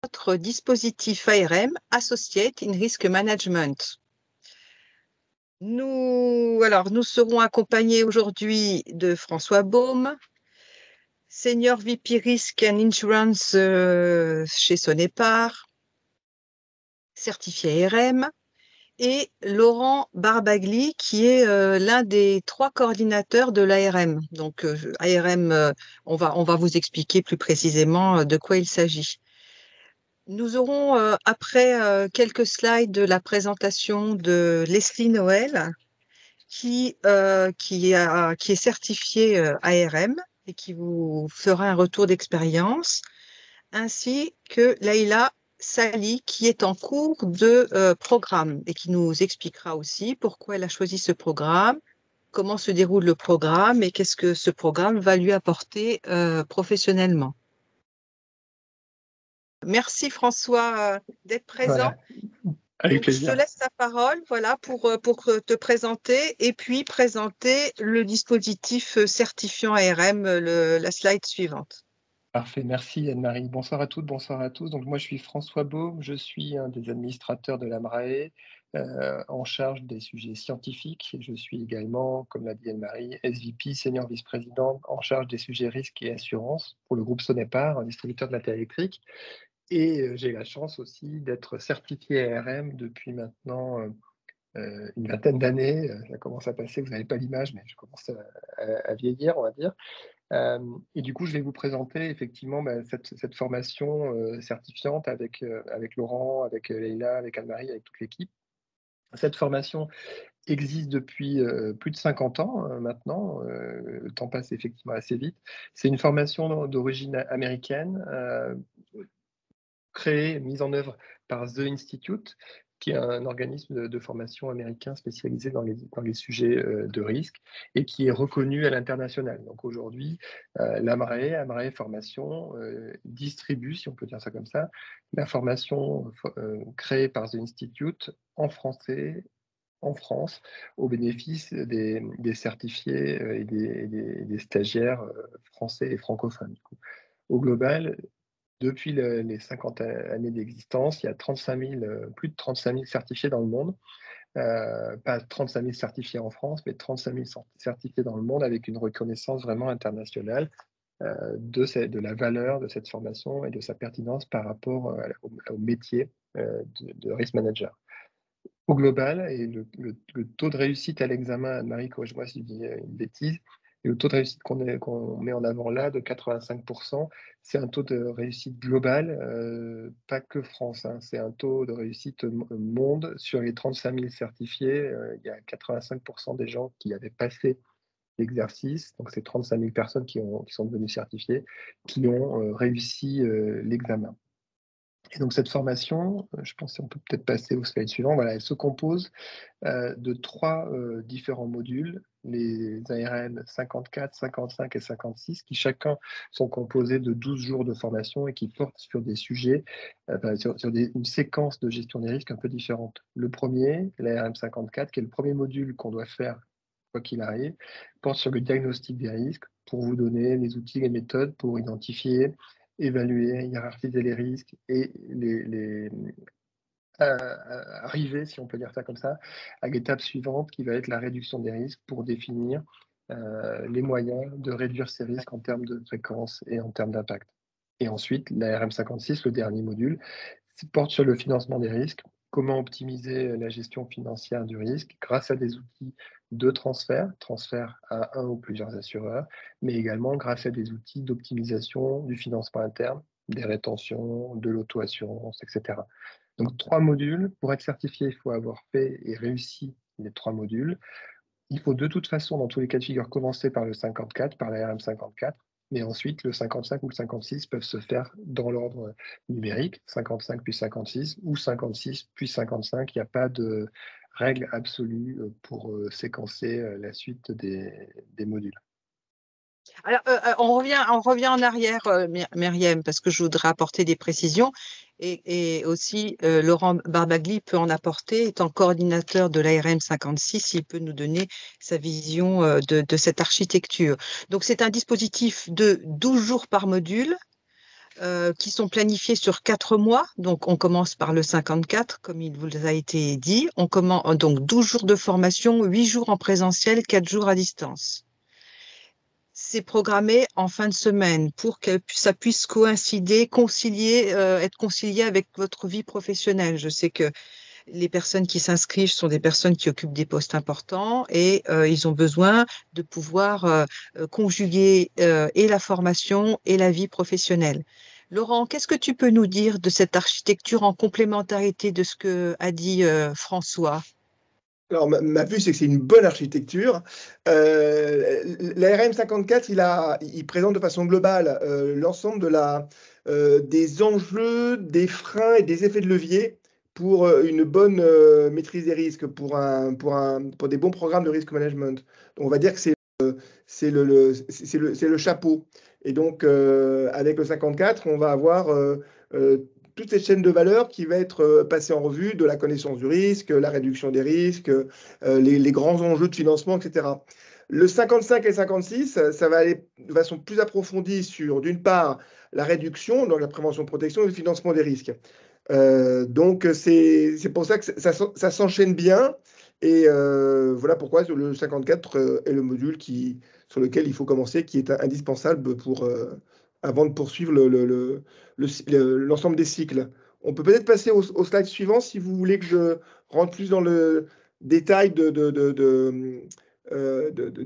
notre dispositif ARM, Associate in Risk Management. Nous serons accompagnés aujourd'hui de François Baume, Senior VP Risk and Insurance chez Sonepar, certifié ARM, et Laurent Barbagli, qui est l'un des 3 coordinateurs de l'ARM. Donc, ARM, on va vous expliquer plus précisément de quoi il s'agit. Nous aurons, après quelques slides, de la présentation de Leslie Noël, qui est certifiée ARM et qui vous fera un retour d'expérience, ainsi que Leïla Sali, qui est en cours de programme et qui nous expliquera aussi pourquoi elle a choisi ce programme, comment se déroule le programme et qu'est-ce que ce programme va lui apporter professionnellement. Merci François d'être présent. Voilà. Avec Donc, plaisir. je te laisse la parole pour te présenter et puis présenter le dispositif certifiant ARM, la slide suivante. Parfait, merci Anne-Marie. Bonsoir à toutes, bonsoir à tous. Donc moi je suis François Baume, je suis un des administrateurs de l'AMRAE en charge des sujets scientifiques. Je suis également, comme l'a dit Anne-Marie, SVP, senior vice-président en charge des sujets risques et assurances pour le groupe Sonepar, un distributeur de matériel électrique. Et j'ai la chance aussi d'être certifié ARM depuis maintenant une vingtaine d'années. Ça commence à passer, vous n'avez pas l'image, mais je commence à vieillir, on va dire. Et du coup, je vais vous présenter effectivement cette formation certifiante avec Laurent, avec Leïla, avec Anne-Marie, avec toute l'équipe. Cette formation existe depuis plus de 50 ans maintenant. Le temps passe effectivement assez vite. C'est une formation d'origine américaine, créée, mise en œuvre par The Institute, qui est un organisme de formation américain spécialisé dans les sujets de risque et qui est reconnu à l'international. Donc aujourd'hui, l'AMRAE Formation distribue, si on peut dire ça comme ça, la formation créée par The Institute en français, en France, au bénéfice des certifiés et des stagiaires français et francophones. Du coup. Au global, depuis les 50 années d'existence, il y a plus de 35 000 certifiés dans le monde. Pas 35 000 certifiés en France, mais 35 000 certifiés dans le monde avec une reconnaissance vraiment internationale de la valeur de cette formation et de sa pertinence par rapport au métier de risk manager. Au global, et le taux de réussite à l'examen, Anne-Marie, corrige-moi si je dis une bêtise, et le taux de réussite qu'on met en avant là, de 85%, c'est un taux de réussite global, pas que France. Hein, c'est un taux de réussite monde. Sur les 35 000 certifiés, il y a 85% des gens qui avaient passé l'exercice, donc c'est 35 000 personnes qui sont devenues certifiées, qui ont réussi l'examen. Et donc cette formation, je pense qu'on peut peut-être passer au slide suivant, voilà, elle se compose de 3 différents modules, les ARM 54, 55 et 56, qui chacun sont composés de 12 jours de formation et qui portent sur des sujets, sur une séquence de gestion des risques un peu différente. Le premier, l'ARM 54, qui est le premier module qu'on doit faire quoi qu'il arrive, porte sur le diagnostic des risques pour vous donner les outils, les méthodes pour identifier, évaluer, hiérarchiser les risques et arriver, si on peut dire ça comme ça, à l'étape suivante qui va être la réduction des risques pour définir les moyens de réduire ces risques en termes de fréquence et en termes d'impact. Et ensuite, la RM56, le dernier module, porte sur le financement des risques, comment optimiser la gestion financière du risque grâce à des outils de transfert à un ou plusieurs assureurs, mais également grâce à des outils d'optimisation du financement interne, des rétentions, de l'auto-assurance, etc. Donc 3 modules. Pour être certifié, il faut avoir fait et réussi les 3 modules. Il faut de toute façon, dans tous les cas de figure, commencer par le 54, par la RM54, mais ensuite le 55 ou le 56 peuvent se faire dans l'ordre numérique, 55 puis 56 ou 56 puis 55. Il n'y a pas de règle absolue pour séquencer la suite des modules. Alors, on revient en arrière, Myriam, parce que je voudrais apporter des précisions. Et aussi, Laurent Barbagli peut en apporter, étant coordinateur de l'ARM 56, il peut nous donner sa vision de cette architecture. Donc, c'est un dispositif de 12 jours par module, qui sont planifiés sur 4 mois. Donc, on commence par le 54, comme il vous a été dit. On commence donc 12 jours de formation, 8 jours en présentiel, 4 jours à distance. C'est programmé en fin de semaine pour que ça puisse coïncider, être concilié avec votre vie professionnelle. Je sais que les personnes qui s'inscrivent sont des personnes qui occupent des postes importants et ils ont besoin de pouvoir conjuguer et la formation et la vie professionnelle. Laurent, qu'est-ce que tu peux nous dire de cette architecture en complémentarité de ce que a dit François? Alors, ma vue, c'est que c'est une bonne architecture. L'ARM 54, il présente de façon globale l'ensemble des enjeux, des freins et des effets de levier pour une bonne maîtrise des risques, pour des bons programmes de risk management. Donc, on va dire que c'est le chapeau. Et donc, avec le 54, on va avoir toute cette chaîne de valeur qui va être passée en revue, de la connaissance du risque, la réduction des risques, les grands enjeux de financement, etc. Le 55 et le 56, ça va aller de façon plus approfondie sur, d'une part, la réduction, donc la prévention, protection et le financement des risques. Donc, c'est pour ça que ça s'enchaîne bien. Et voilà pourquoi le 54 est le module sur lequel il faut commencer, qui est indispensable avant de poursuivre l'ensemble des cycles. On peut peut-être passer au slide suivant si vous voulez que je rentre plus dans le détail du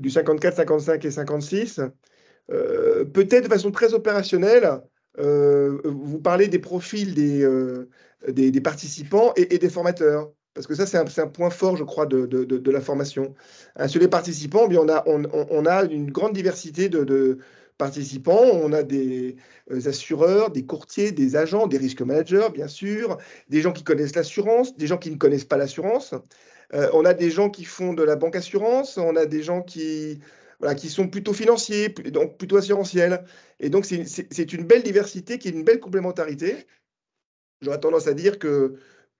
54, 55 et 56. Peut-être de façon très opérationnelle, vous parlez des profils des participants et des formateurs. Parce que ça, c'est un point fort, je crois, de la formation. Sur les participants, bien, on a une grande diversité de participants. On a des assureurs, des courtiers, des agents, des risques managers, bien sûr, des gens qui connaissent l'assurance, des gens qui ne connaissent pas l'assurance. On a des gens qui font de la banque assurance, on a des gens voilà, qui sont plutôt financiers, donc plutôt assurantiels. Et donc, c'est une belle diversité qui est une belle complémentarité. J'aurais tendance à dire que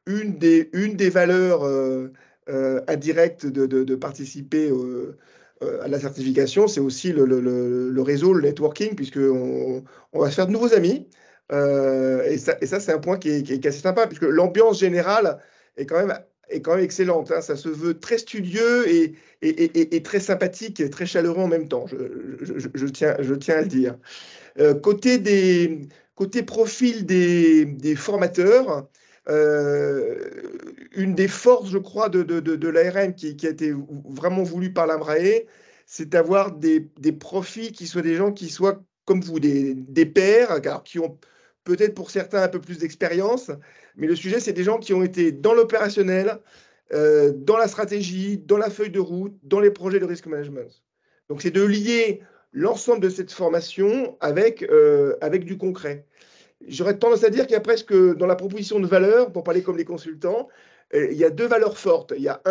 une des valeurs indirectes de participer à la certification, c'est aussi le réseau, le networking, puisqu'on va se faire de nouveaux amis. Et ça c'est un point qui est assez sympa, puisque l'ambiance générale est quand même excellente, hein. Ça se veut très studieux et très sympathique, et très chaleureux en même temps. Je tiens à le dire. Côté profil des formateurs, une des forces, je crois, de l'ARM qui a été vraiment voulu par l'Ambrae, c'est d'avoir des profils qui soient des gens qui soient comme vous, des pairs, alors, qui ont peut-être pour certains un peu plus d'expérience, mais le sujet, c'est des gens qui ont été dans l'opérationnel, dans la stratégie, dans la feuille de route, dans les projets de risk management. Donc, c'est de lier l'ensemble de cette formation avec du concret. J'aurais tendance à dire qu'il y a presque, dans la proposition de valeur, pour parler comme les consultants, il y a deux valeurs fortes. Il y a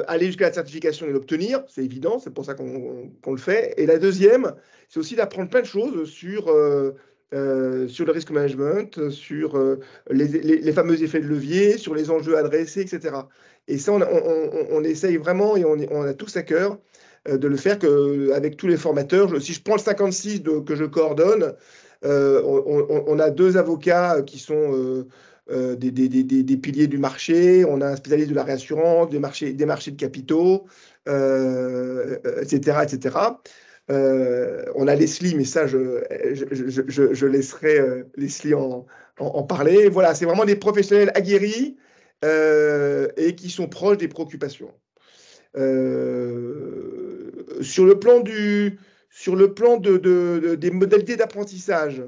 aller jusqu'à la certification et l'obtenir, c'est évident, c'est pour ça qu'on le fait. Et la deuxième, c'est aussi d'apprendre plein de choses sur le risk management, sur les fameux effets de levier, sur les enjeux adressés, etc. Et ça, on essaye vraiment et on a tous à cœur de le faire avec tous les formateurs. Si je prends le 56 que je coordonne, on a deux avocats qui sont des piliers du marché, on a un spécialiste de la réassurance, des marchés de capitaux, etc., etc. On a Leslie, mais ça, je laisserai Leslie en parler. Voilà, c'est vraiment des professionnels aguerris et qui sont proches des préoccupations. Sur le plan des modalités d'apprentissage,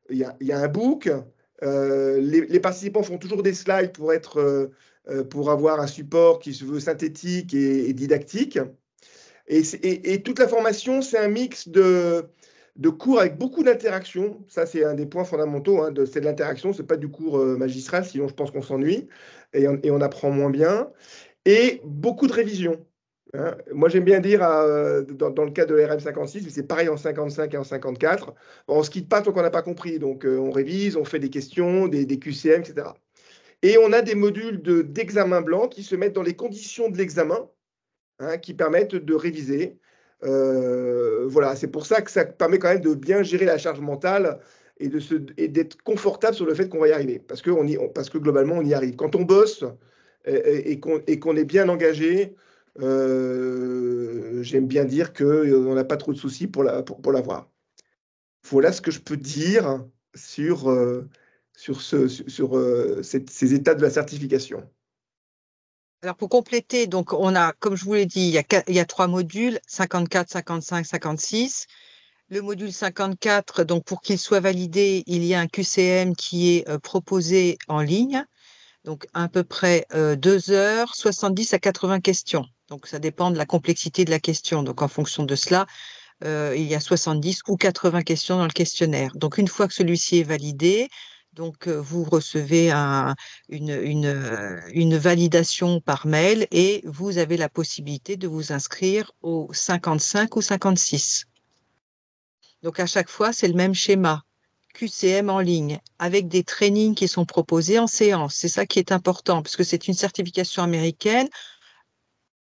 il y a un book. Les participants font toujours des slides pour avoir un support qui se veut synthétique et didactique. Et toute la formation, c'est un mix de cours avec beaucoup d'interactions. Ça, c'est un des points fondamentaux, hein, c'est de l'interaction. Ce n'est pas du cours magistral, sinon je pense qu'on s'ennuie et on apprend moins bien. Et beaucoup de révisions. Hein. Moi, j'aime bien dire, dans le cas de l'RM 56, mais c'est pareil en 55 et en 54, on ne se quitte pas tant qu'on n'a pas compris. Donc, on révise, on fait des questions, des QCM, etc. Et on a des modules d'examen blanc qui se mettent dans les conditions de l'examen, hein, qui permettent de réviser. Voilà, c'est pour ça que ça permet quand même de bien gérer la charge mentale et d'être confortable sur le fait qu'on va y arriver, parce que globalement, on y arrive. Quand on bosse et qu'on est bien engagé, j'aime bien dire qu'on n'a pas trop de soucis pour l'avoir. Voilà ce que je peux dire sur ces étapes de la certification. Alors, pour compléter, donc on a, comme je vous l'ai dit, il y a 3 modules, 54, 55, 56. Le module 54, donc pour qu'il soit validé, il y a un QCM qui est proposé en ligne, donc à peu près 2 heures, 70 à 80 questions. Donc, ça dépend de la complexité de la question. Donc, en fonction de cela, il y a 70 ou 80 questions dans le questionnaire. Donc, une fois que celui-ci est validé, donc, vous recevez une validation par mail et vous avez la possibilité de vous inscrire au 55 ou 56. Donc, à chaque fois, c'est le même schéma. QCM en ligne, avec des trainings qui sont proposés en séance. C'est ça qui est important, parce que c'est une certification américaine.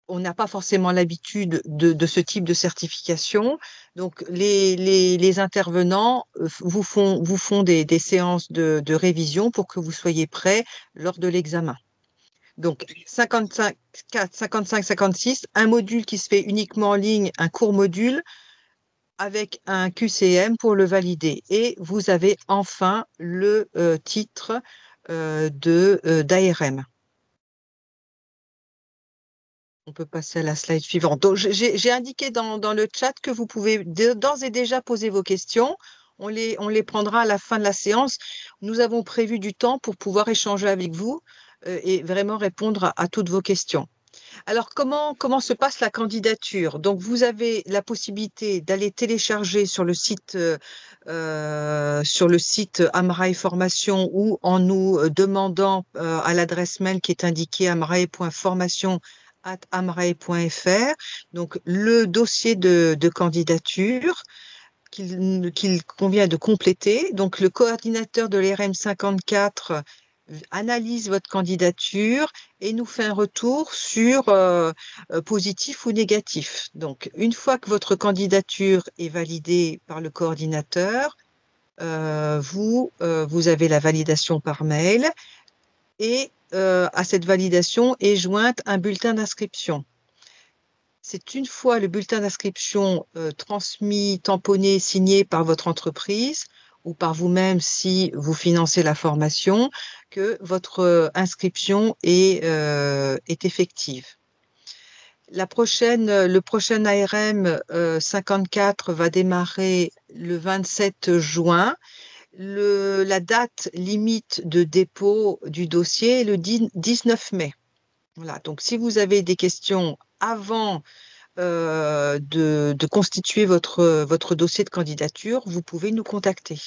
On n'a pas forcément l'habitude de ce type de certification. Donc, les intervenants vous font des séances de révision pour que vous soyez prêts lors de l'examen. Donc, 55, 56, un module qui se fait uniquement en ligne, un court module, avec un QCM pour le valider. Et vous avez enfin le titre d'ARM. On peut passer à la slide suivante. Donc, j'ai indiqué dans le chat que vous pouvez d'ores et déjà poser vos questions. On les prendra à la fin de la séance. Nous avons prévu du temps pour pouvoir échanger avec vous et vraiment répondre à toutes vos questions. Alors, comment se passe la candidature? Donc, vous avez la possibilité d'aller télécharger sur le site Amrae Formation ou en nous demandant à l'adresse mail qui est indiquée amrae.formation@amrae.fr, donc le dossier de candidature qu'il convient de compléter. Donc, le coordinateur de l'ERM 54 analyse votre candidature et nous fait un retour sur positif ou négatif. Donc, une fois que votre candidature est validée par le coordinateur, vous avez la validation par mail et à cette validation est jointe un bulletin d'inscription. C'est une fois le bulletin d'inscription transmis, tamponné, signé par votre entreprise ou par vous-même si vous financez la formation, que votre inscription est effective. Le prochain ARM 54 va démarrer le 27 juin. La date limite de dépôt du dossier est le 19 mai. Voilà, donc si vous avez des questions avant de constituer votre dossier de candidature, vous pouvez nous contacter.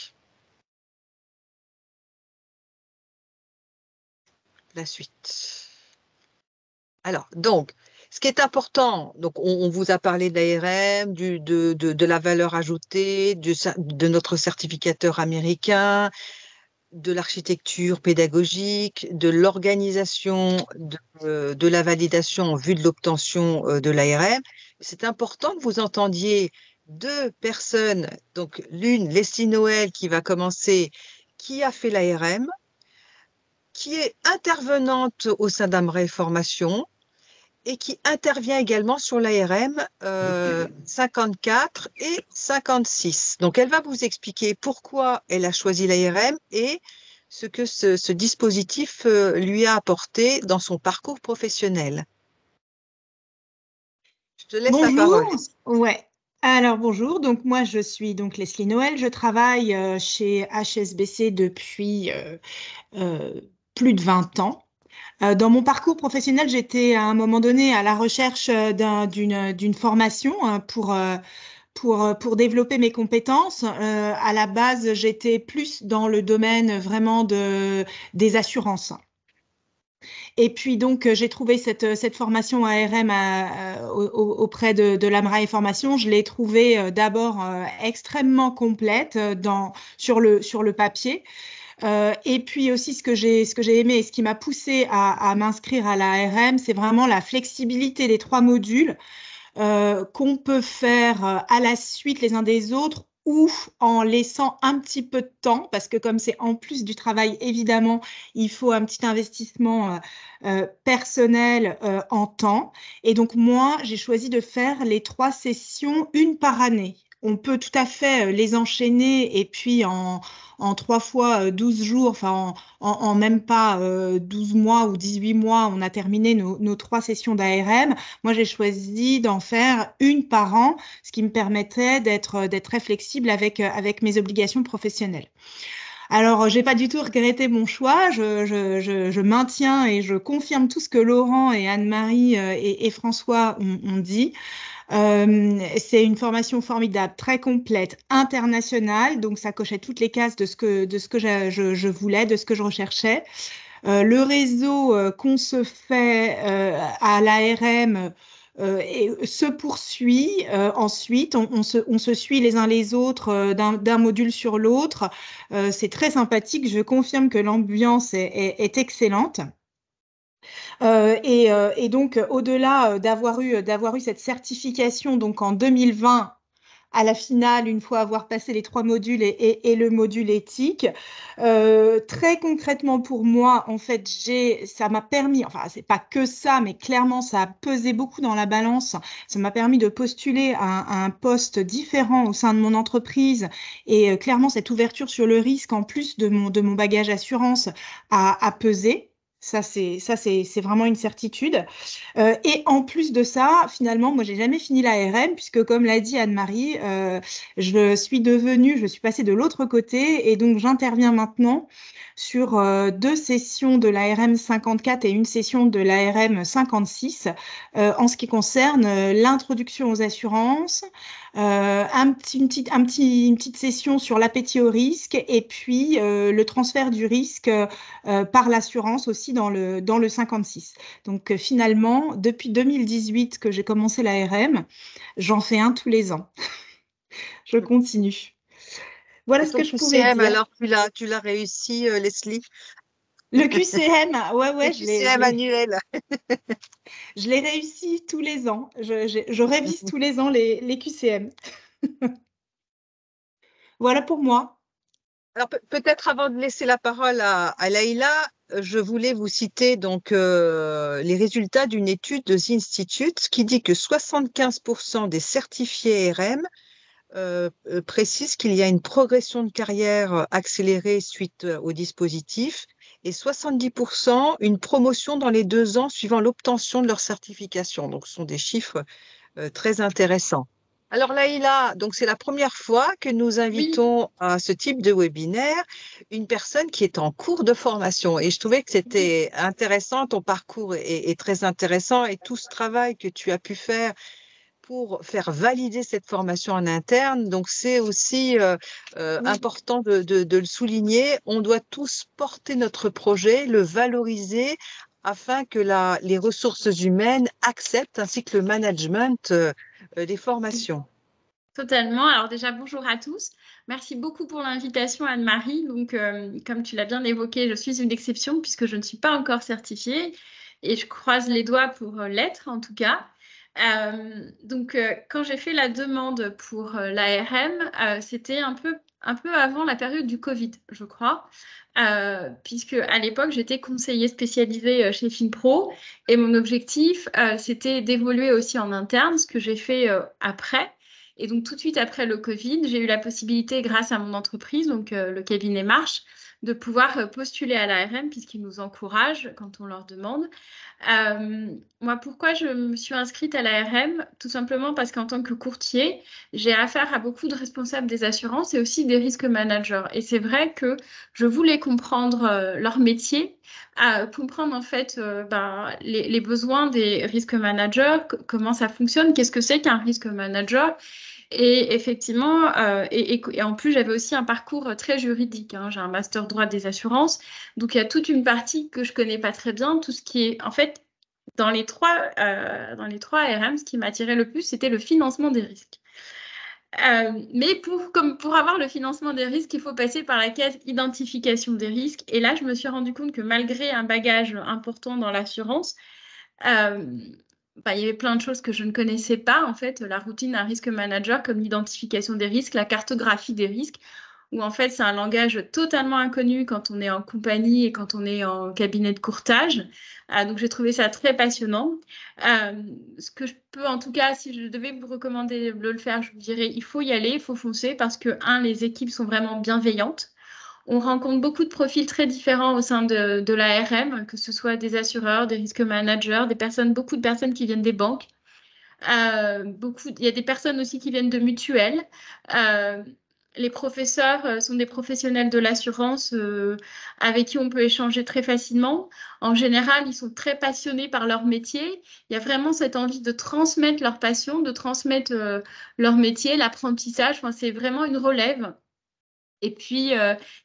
La suite. Alors, donc, ce qui est important, donc on vous a parlé de l'ARM, de la valeur ajoutée, de notre certificateur américain, de l'architecture pédagogique, de l'organisation de la validation en vue de l'obtention de l'ARM. C'est important que vous entendiez 2 personnes, donc l'une, Leslie Noël, qui va commencer, qui a fait l'ARM, qui est intervenante au sein d'Amrae Formation et qui intervient également sur l'ARM 54 et 56. Donc, elle va vous expliquer pourquoi elle a choisi l'ARM et ce que ce dispositif lui a apporté dans son parcours professionnel. Je te laisse la parole. Ouais. Alors bonjour, donc moi je suis donc Leslie Noël, je travaille chez HSBC depuis plus de 20 ans. Dans mon parcours professionnel, j'étais à un moment donné à la recherche d'une formation pour développer mes compétences. À la base, j'étais plus dans le domaine vraiment des assurances. Et puis donc, j'ai trouvé cette formation ARM auprès de l'Amrae Formation. Je l'ai trouvée d'abord extrêmement complète sur le papier. Et puis aussi, ce que j'ai aimé et ce qui m'a poussé à m'inscrire à l'ARM, c'est vraiment la flexibilité des 3 modules qu'on peut faire à la suite les uns des autres ou en laissant un petit peu de temps, parce que comme c'est en plus du travail, évidemment, il faut un petit investissement personnel en temps. Et donc, moi, j'ai choisi de faire les 3 sessions, une par année. On peut tout à fait les enchaîner et puis en 3 fois 12 jours, enfin en même pas 12 mois ou 18 mois, on a terminé nos 3 sessions d'ARM. Moi, j'ai choisi d'en faire une par an, ce qui me permettait d'être très flexible avec mes obligations professionnelles. Alors, j'ai pas du tout regretté mon choix. Je maintiens et je confirme tout ce que Laurent et Anne-Marie et François ont dit. C'est une formation formidable, très complète, internationale, donc ça cochait toutes les cases de ce que je voulais, de ce que je recherchais. Le réseau qu'on se fait à l'ARM se poursuit. Ensuite, on se suit les uns les autres d'un module sur l'autre. C'est très sympathique. Je confirme que l'ambiance est excellente. Et donc, au-delà d'avoir eu cette certification donc en 2020 à la finale, une fois avoir passé les 3 modules et le module éthique, très concrètement pour moi, en fait, ça m'a permis, enfin, c'est pas que ça, mais clairement, ça a pesé beaucoup dans la balance. Ça m'a permis de postuler à un poste différent au sein de mon entreprise. Et clairement, cette ouverture sur le risque, en plus de mon bagage assurance, a pesé. Ça, c'est vraiment une certitude. Et en plus de ça, finalement, moi, j'ai jamais fini l'ARM puisque, comme l'a dit Anne-Marie, je suis passée de l'autre côté et donc j'interviens maintenant sur 2 sessions de l'ARM 54 et une session de l'ARM 56 en ce qui concerne l'introduction aux assurances, une petite session sur l'appétit au risque et puis le transfert du risque par l'assurance aussi dans le 56. Donc finalement, depuis 2018 que j'ai commencé l'ARM, j'en fais un tous les ans. Je continue. Voilà Et ce ton que je pouvais QCM, dire. alors tu l'as réussi, Leslie? Le QCM, Le ouais, QCM annuel. je l'ai réussi tous les ans. Je révise tous les ans les QCM. Voilà pour moi. Alors peut-être avant de laisser la parole à Laïla, je voulais vous citer donc les résultats d'une étude de The Institute qui dit que 75% des certifiés RM précisent qu'il y a une progression de carrière accélérée suite au dispositif et 70% une promotion dans les 2 ans suivant l'obtention de leur certification. Donc, ce sont des chiffres très intéressants. Alors Laïla, donc c'est la première fois que nous Oui, invitons à ce type de webinaire une personne qui est en cours de formation. Et je trouvais que c'était intéressant, ton parcours est très intéressant et tout ce travail que tu as pu faire pour faire valider cette formation en interne. Donc, c'est aussi oui, important de le souligner. On doit tous porter notre projet, le valoriser afin que les ressources humaines acceptent, ainsi que le management des formations. totalement. Alors déjà, bonjour à tous. Merci beaucoup pour l'invitation, Anne-Marie. Donc, comme tu l'as bien évoqué, je suis une exception puisque je ne suis pas encore certifiée et je croise les doigts pour l'être en tout cas. Donc, quand j'ai fait la demande pour l'ARM, c'était un peu avant la période du Covid, je crois, puisque à l'époque, j'étais conseiller spécialisée chez Finpro et mon objectif, c'était d'évoluer aussi en interne, ce que j'ai fait après. Et donc, tout de suite après le Covid, j'ai eu la possibilité, grâce à mon entreprise, donc le cabinet Marche, de pouvoir postuler à l'ARM puisqu'ils nous encouragent quand on leur demande. Moi, pourquoi je me suis inscrite à l'ARM? Tout simplement parce qu'en tant que courtier, j'ai affaire à beaucoup de responsables des assurances et aussi des risques managers. Et c'est vrai que je voulais comprendre leur métier, comprendre en fait les besoins des risques managers, comment ça fonctionne, qu'est-ce que c'est qu'un risque manager. Et effectivement, et en plus, j'avais aussi un parcours très juridique, hein. J'ai un master droit des assurances. Donc, il y a toute une partie que je connais pas très bien. Tout ce qui est, en fait, dans les trois RM, ce qui m'attirait le plus, c'était le financement des risques. Mais pour avoir le financement des risques, il faut passer par la case identification des risques. Et là, je me suis rendu compte que malgré un bagage important dans l'assurance, euh, il y avait plein de choses que je ne connaissais pas, en fait, la routine d'un risque manager, comme l'identification des risques, la cartographie des risques, où en fait c'est un langage totalement inconnu quand on est en compagnie et quand on est en cabinet de courtage. Donc j'ai trouvé ça très passionnant. Ce que je peux, en tout cas, si je devais vous recommander de le faire, je vous dirais, il faut y aller, il faut foncer, parce que, les équipes sont vraiment bienveillantes. On rencontre beaucoup de profils très différents au sein de l'ARM, que ce soit des assureurs, des risques managers, beaucoup de personnes qui viennent des banques. Il y a des personnes aussi qui viennent de mutuelles. Euh, les professeurs sont des professionnels de l'assurance avec qui on peut échanger très facilement. En général, ils sont très passionnés par leur métier. Il y a vraiment cette envie de transmettre leur passion, de transmettre leur métier, l'apprentissage. Enfin, c'est vraiment une relève. Et puis,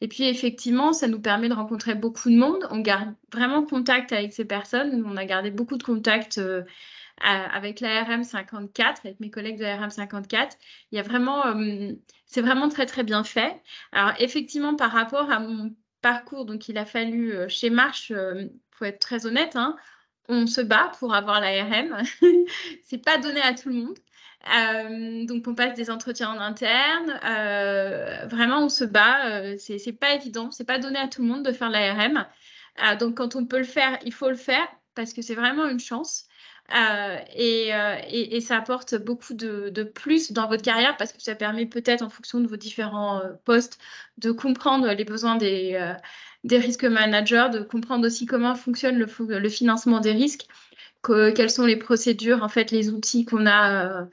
effectivement, ça nous permet de rencontrer beaucoup de monde. On garde vraiment contact avec ces personnes. On a gardé beaucoup de contacts avec l'ARM 54, avec mes collègues de l'ARM 54. Il y a vraiment, c'est vraiment très, très bien fait. Alors, effectivement, par rapport à mon parcours, donc il a fallu, chez Marche, faut être très honnête, hein, on se bat pour avoir l'ARM. C'est pas donné à tout le monde. Donc on passe des entretiens en interne. Vraiment, on se bat. C'est pas évident. C'est pas donné à tout le monde de faire l'ARM. Donc quand on peut le faire, il faut le faire parce que c'est vraiment une chance. Et ça apporte beaucoup de plus dans votre carrière parce que ça permet peut-être en fonction de vos différents postes de comprendre les besoins des risques managers, de comprendre aussi comment fonctionne le financement des risques, quelles sont les procédures, en fait, les outils qu'on a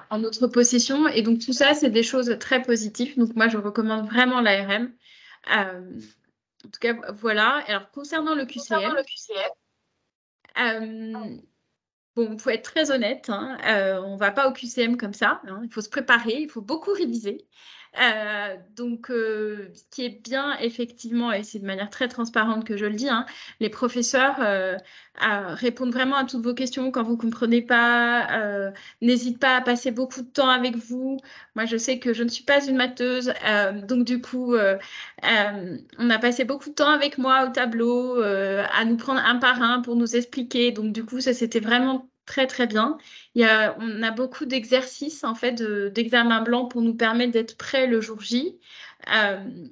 en notre possession. Et donc tout ça, c'est des choses très positives. Donc moi, je recommande vraiment l'ARM. En tout cas, voilà. Alors concernant le QCM, bon, il faut être très honnête, hein, on ne va pas au QCM comme ça, hein, il faut se préparer, il faut beaucoup réviser. Donc, ce qui est bien, effectivement, et c'est de manière très transparente que je le dis, hein, les professeurs répondent vraiment à toutes vos questions quand vous ne comprenez pas, n'hésitent pas à passer beaucoup de temps avec vous. Moi, je sais que je ne suis pas une matheuse, donc du coup, on a passé beaucoup de temps avec moi au tableau, à nous prendre un par un pour nous expliquer. Donc du coup, ça, c'était vraiment très, très bien. On a beaucoup d'exercices, en fait, d'examen blanc pour nous permettre d'être prêts le jour J.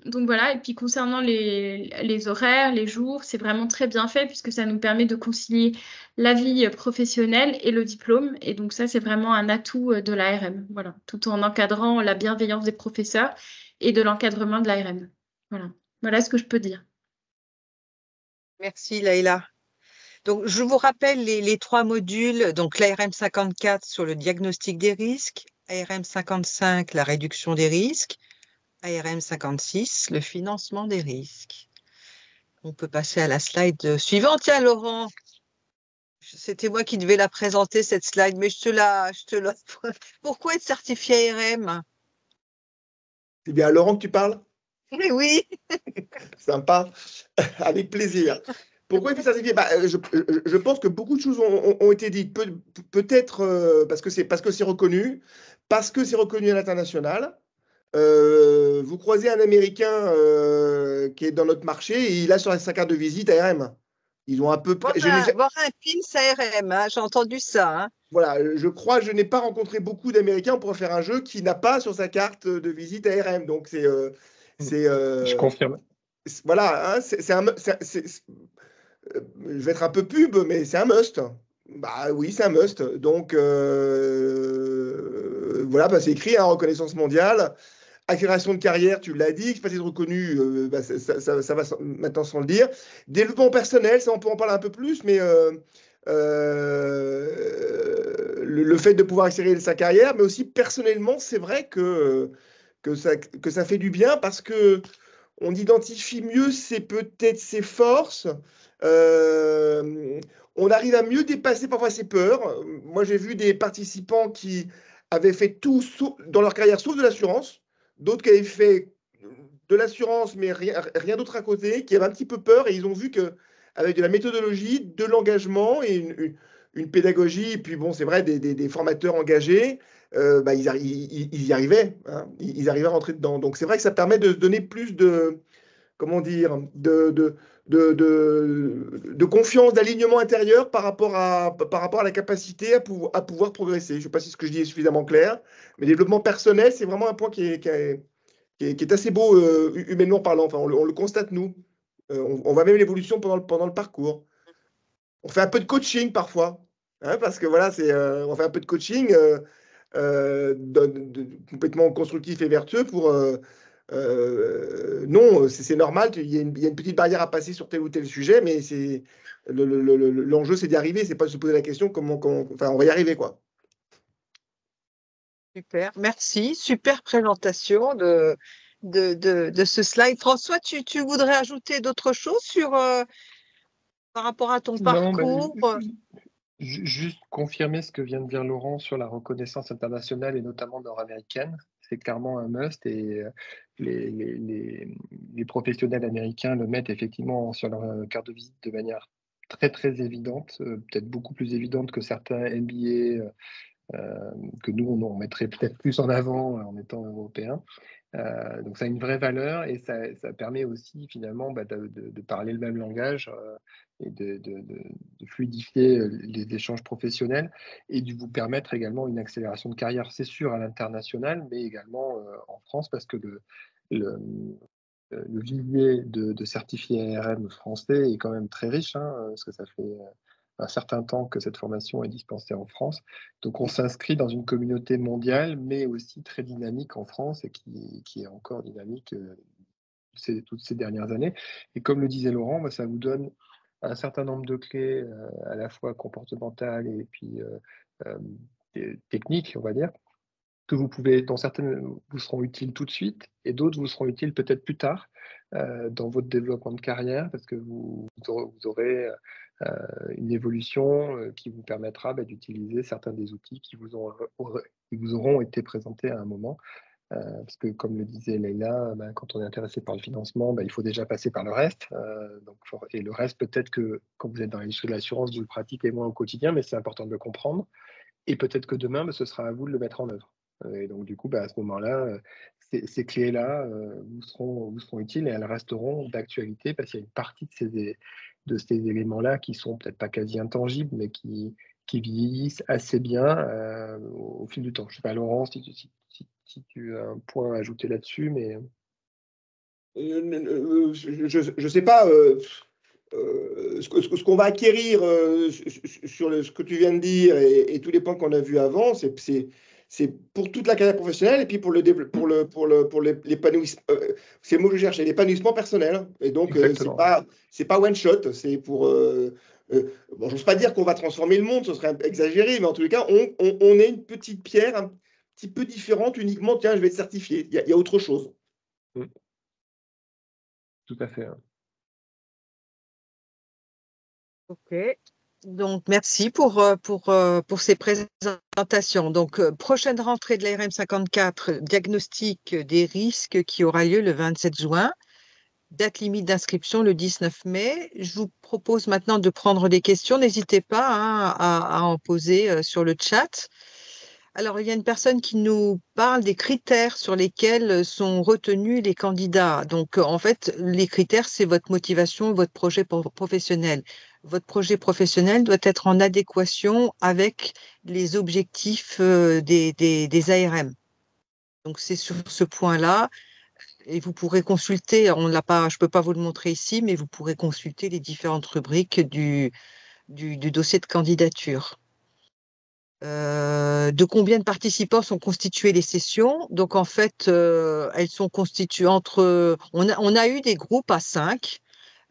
Donc voilà, et puis concernant les horaires, les jours, c'est vraiment très bien fait puisque ça nous permet de concilier la vie professionnelle et le diplôme. Et donc ça, c'est vraiment un atout de l'ARM, voilà, tout en encadrant la bienveillance des professeurs et de l'encadrement de l'ARM. Voilà ce que je peux dire. Merci Laïla. Donc, je vous rappelle les trois modules. Donc, l'ARM 54 sur le diagnostic des risques, ARM 55, la réduction des risques, ARM 56, le financement des risques. On peut passer à la slide suivante. Tiens, Laurent, c'était moi qui devais la présenter, cette slide, mais je te l'offre. Pourquoi être certifié ARM? C'est bien à Laurent que tu parles? Oui. Sympa, avec plaisir. Pourquoi il faut certifier? Je pense que beaucoup de choses ont été dites. Peut-être parce que c'est reconnu, parce que c'est reconnu à l'international. Vous croisez un Américain qui est dans notre marché et il a sur sa carte de visite ARM. Ils ont à peu près. Voir un pins ARM, hein, j'ai entendu ça. Hein. Voilà, je n'ai pas rencontré beaucoup d'Américains pour faire un jeu qui n'a pas sur sa carte de visite ARM. Donc Je confirme. Voilà, hein, je vais être un peu pub, mais c'est un must. Bah oui, c'est un must. Donc voilà, c'est écrit, hein, reconnaissance mondiale. Accélération de carrière, tu l'as dit, capacité de reconnu, ça va maintenant sans le dire. Développement personnel, ça on peut en parler un peu plus, mais le fait de pouvoir accélérer sa carrière, mais aussi personnellement, c'est vrai que ça fait du bien parce que on identifie mieux peut-être ses forces. On arrive à mieux dépasser parfois ses peurs. Moi, j'ai vu des participants qui avaient fait tout dans leur carrière sauf de l'assurance, d'autres qui avaient fait de l'assurance mais rien d'autre à côté, qui avaient un petit peu peur et ils ont vu qu'avec de la méthodologie, de l'engagement et une pédagogie, et puis bon, c'est vrai, des formateurs engagés, ils y arrivaient. Hein, ils arrivaient à rentrer dedans. Donc c'est vrai que ça permet de se donner plus de comment dire, de confiance, d'alignement intérieur par rapport à la capacité à pouvoir progresser. Je ne sais pas si ce que je dis est suffisamment clair, mais développement personnel, c'est vraiment un point qui est assez beau humainement parlant. Enfin, on le constate, nous. On voit même l'évolution pendant le parcours. On fait un peu de coaching parfois, hein, parce que voilà, on fait un peu de coaching complètement constructif et vertueux pour. Non, c'est normal, il y a une petite barrière à passer sur tel ou tel sujet, mais l'enjeu, c'est d'y arriver, c'est pas de se poser la question enfin, on va y arriver, quoi. Super, merci. Super présentation de ce slide. François, tu voudrais ajouter d'autres choses par rapport à ton Non, parcours? Juste confirmer ce que vient de dire Laurent sur la reconnaissance internationale et notamment nord-américaine. C'est clairement un must et les professionnels américains le mettent effectivement sur leur carte de visite de manière très très évidente, peut-être beaucoup plus évidente que certains MBA que nous on mettrait peut-être plus en avant en étant européens. Donc ça a une vraie valeur et ça permet aussi finalement de parler le même langage et de fluidifier les échanges professionnels et de vous permettre également une accélération de carrière, c'est sûr, à l'international, mais également en France, parce que le vivier de certifiés ARM français est quand même très riche, hein, parce que ça fait un certain temps que cette formation est dispensée en France. Donc on s'inscrit dans une communauté mondiale, mais aussi très dynamique en France et qui est encore dynamique toutes ces dernières années. Et comme le disait Laurent, ça vous donne un certain nombre de clés à la fois comportementales et puis techniques, on va dire, que vous pouvez, dont certaines vous seront utiles tout de suite et d'autres vous seront utiles peut-être plus tard dans votre développement de carrière parce que vous aurez une évolution qui vous permettra d'utiliser certains des outils qui vous auront été présentés à un moment. Parce que comme le disait Leïla, quand on est intéressé par le financement, il faut déjà passer par le reste. Et le reste, peut-être que quand vous êtes dans l'industrie de l'assurance, vous le pratiquez moins au quotidien, mais c'est important de le comprendre. Et peut-être que demain, ce sera à vous de le mettre en œuvre. Et donc, du coup, à ce moment-là, ces clés-là vous seront utiles et elles resteront d'actualité parce qu'il y a une partie de ces éléments-là qui sont peut-être pas quasi intangibles, mais qui vieillissent assez bien au fil du temps. Je ne sais pas, Laurent, si tu as un point à ajouter là-dessus, mais… Je ne sais pas ce qu'on va acquérir sur ce que tu viens de dire et tous les points qu'on a vus avant, c'est pour toute la carrière professionnelle et puis pour l'épanouissement, c'est le mot que je cherchais, l'épanouissement personnel. Et donc, c'est pas one shot, c'est pour. Bon, j'ose pas dire qu'on va transformer le monde, ce serait exagéré, mais en tous les cas, on est une petite pierre un petit peu différente uniquement. Tiens, je vais être certifié. Il y a autre chose. Tout à fait. Ok. Donc, merci pour ces présentations. Donc, prochaine rentrée de l'ARM 54, diagnostic des risques qui aura lieu le 27 juin. Date limite d'inscription le 19 mai. Je vous propose maintenant de prendre des questions. N'hésitez pas à en poser sur le chat. Alors, il y a une personne qui nous parle des critères sur lesquels sont retenus les candidats. Donc, en fait, les critères, c'est votre motivation, votre projet professionnel. Votre projet professionnel doit être en adéquation avec les objectifs des ARM. Donc, c'est sur ce point-là. Et vous pourrez consulter, je ne peux pas vous le montrer ici, mais vous pourrez consulter les différentes rubriques du dossier de candidature. De combien de participants sont constituées les sessions? Donc, en fait, elles sont constituées entre… On a eu des groupes à 5,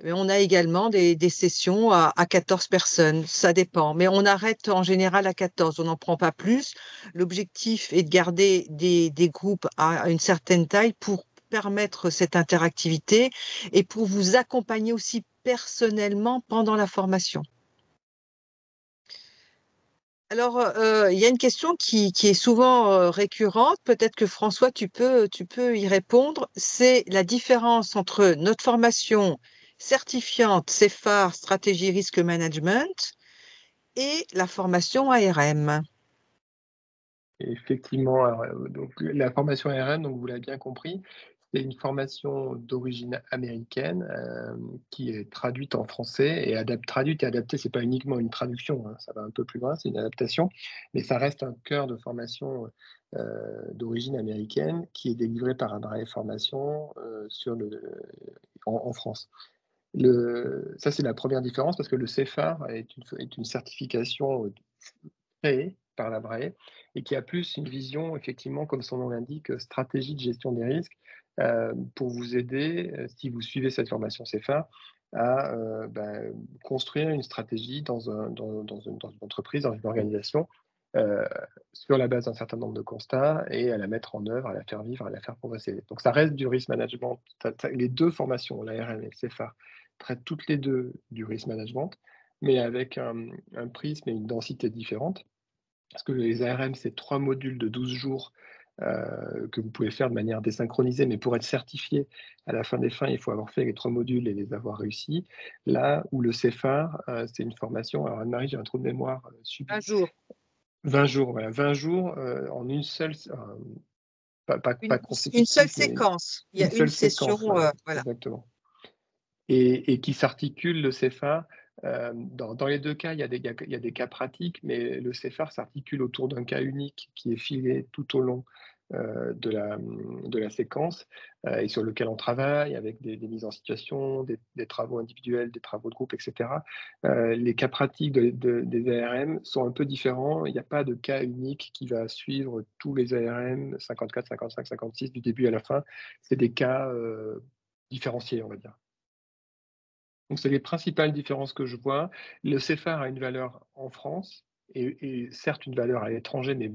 mais on a également des sessions à 14 personnes. Ça dépend, mais on arrête en général à 14. On n'en prend pas plus. L'objectif est de garder des groupes à une certaine taille pour permettre cette interactivité et pour vous accompagner aussi personnellement pendant la formation. Alors, il y a une question qui est souvent récurrente. Peut-être que François, tu peux y répondre. C'est la différence entre notre formation certifiante CFAR, stratégie risque management, et la formation ARM. Effectivement, donc, la formation ARM, donc vous l'avez bien compris, C'est une formation d'origine américaine qui est traduite en français et traduite et adaptée. C'est pas uniquement une traduction, hein, ça va un peu plus loin, c'est une adaptation, mais ça reste un cœur de formation d'origine américaine qui est délivré par Amrae Formation en France. Ça, c'est la première différence parce que le CEFAR est une certification créée par l'Amrae et qui a plus une vision, effectivement, comme son nom l'indique, stratégie de gestion des risques pour vous aider, si vous suivez cette formation CEFAR, à construire une stratégie dans une entreprise, dans une organisation, sur la base d'un certain nombre de constats et à la mettre en œuvre, à la faire vivre, à la faire progresser. Donc ça reste du risk management. Les deux formations, l'ARM et le CEFAR, traitent toutes les deux du risk management, mais avec un prisme et une densité différente. Parce que les ARM, c'est 3 modules de 12 jours que vous pouvez faire de manière désynchronisée, mais pour être certifié, à la fin des fins, il faut avoir fait les 3 modules et les avoir réussis. Là où le CEFAR, c'est une formation, alors Anne-Marie, j'ai un trou de mémoire subit. Un jour. 20 jours, voilà, 20 jours en une seule, pas Une consécutive, seule mais séquence. Il y une a une seule session, séquence, voilà, voilà. exactement. Et qui s'articule, le CEFAR, dans les deux cas, il y a des cas pratiques, mais le CEFAR s'articule autour d'un cas unique qui est filé tout au long de la séquence et sur lequel on travaille avec des mises en situation, des travaux individuels, des travaux de groupe, etc. Les cas pratiques des ARM sont un peu différents. Il n'y a pas de cas unique qui va suivre tous les ARM 54, 55, 56 du début à la fin. C'est des cas différenciés, on va dire. Donc, c'est les principales différences que je vois. Le CEFAR a une valeur en France et certes une valeur à l'étranger, mais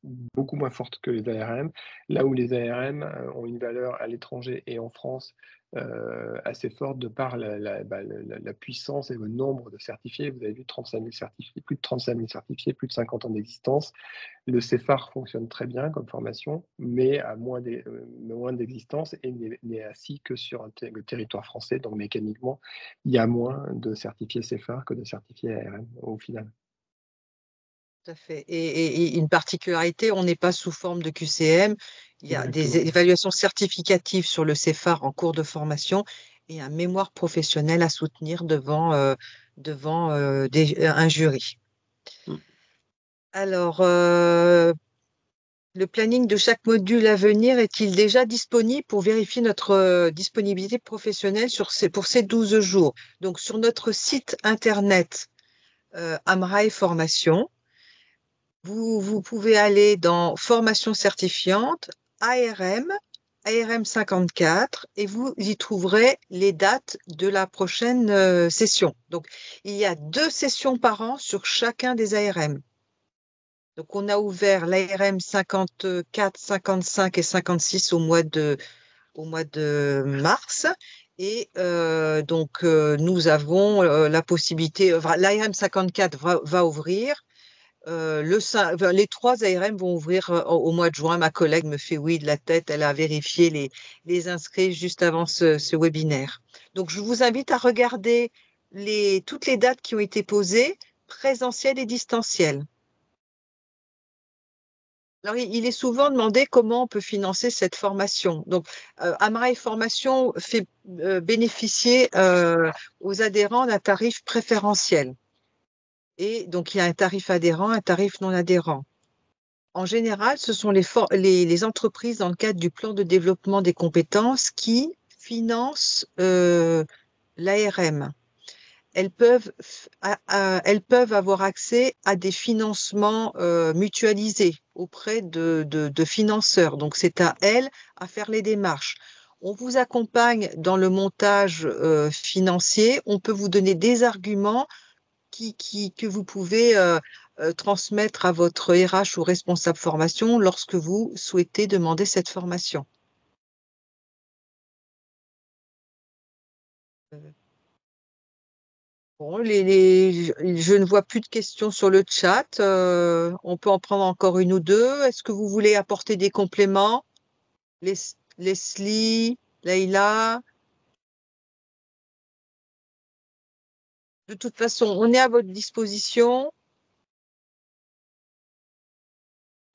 beaucoup moins forte que les ARM, là où les ARM ont une valeur à l'étranger et en France assez forte de par la puissance et le nombre de certifiés. Vous avez vu 35 000 certifiés, plus de 35 000 certifiés, plus de 50 ans d'existence. Le CEFAR fonctionne très bien comme formation, mais a moins d'existence et n'est assis que sur le territoire français. Donc mécaniquement, il y a moins de certifiés CEFAR que de certifiés ARM au final. Tout à fait. Et une particularité, on n'est pas sous forme de QCM. Il y a des Exactement. évaluations certificatives sur le CEFAR en cours de formation et un mémoire professionnel à soutenir devant un jury. Mm. Alors, le planning de chaque module à venir est-il déjà disponible pour vérifier notre disponibilité professionnelle pour ces 12 jours? Donc, sur notre site internet Amrae Formation, vous pouvez aller dans formation certifiante, ARM 54, et vous y trouverez les dates de la prochaine session. Donc, il y a 2 sessions par an sur chacun des ARM. Donc, on a ouvert l'ARM 54, 55 et 56 au mois de mars. Et nous avons la possibilité, l'ARM 54 va ouvrir. Les 3 ARM vont ouvrir au mois de juin. Ma collègue me fait oui de la tête. Elle a vérifié les inscrits juste avant ce webinaire. Donc, je vous invite à regarder toutes les dates qui ont été posées, présentielles et distancielles. Alors, il est souvent demandé comment on peut financer cette formation. Donc, Amrae Formation fait bénéficier aux adhérents d'un tarif préférentiel. Et donc, il y a un tarif adhérent, un tarif non adhérent. En général, ce sont les entreprises dans le cadre du plan de développement des compétences qui financent l'ARM. Elles peuvent avoir accès à des financements mutualisés auprès de financeurs. Donc, c'est à elles à faire les démarches. On vous accompagne dans le montage financier. On peut vous donner des arguments que vous pouvez transmettre à votre RH ou responsable formation lorsque vous souhaitez demander cette formation. Bon, je ne vois plus de questions sur le chat. On peut en prendre encore une ou deux. Est-ce que vous voulez apporter des compléments? Leslie, Leïla? De toute façon, on est à votre disposition.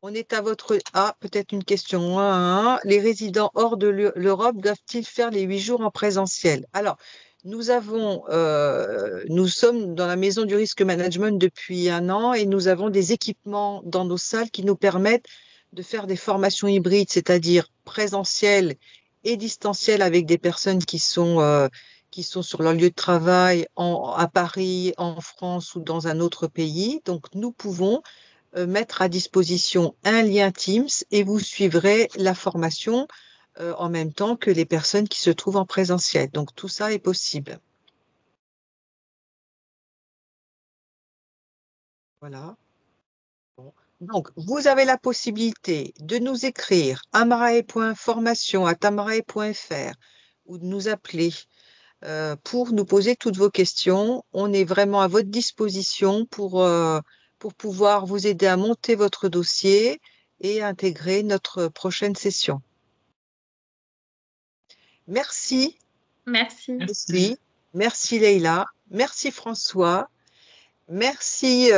On est à votre... Ah, peut-être une question. Les résidents hors de l'Europe doivent-ils faire les 8 jours en présentiel? Alors, nous sommes dans la maison du risque management depuis 1 an et nous avons des équipements dans nos salles qui nous permettent de faire des formations hybrides, c'est-à-dire présentielles et distancielles avec des personnes qui sont sur leur lieu de travail à Paris, en France ou dans un autre pays. Donc, nous pouvons mettre à disposition un lien Teams et vous suivrez la formation en même temps que les personnes qui se trouvent en présentiel. Donc, tout ça est possible. Voilà. Bon. Donc, vous avez la possibilité de nous écrire amarae.formation@amarae.fr ou de nous appeler pour nous poser toutes vos questions. On est vraiment à votre disposition pour pouvoir vous aider à monter votre dossier et intégrer notre prochaine session. Merci. Merci. Leslie. Merci Leïla. Merci François. Merci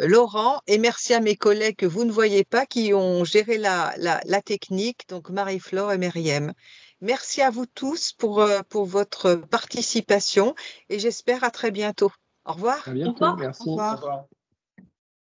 Laurent et merci à mes collègues que vous ne voyez pas qui ont géré la technique, donc Marie-Flore et Myriam. Merci à vous tous pour votre participation et j'espère à très bientôt. Au revoir. À bientôt, revoir. merci. Au revoir. Au revoir.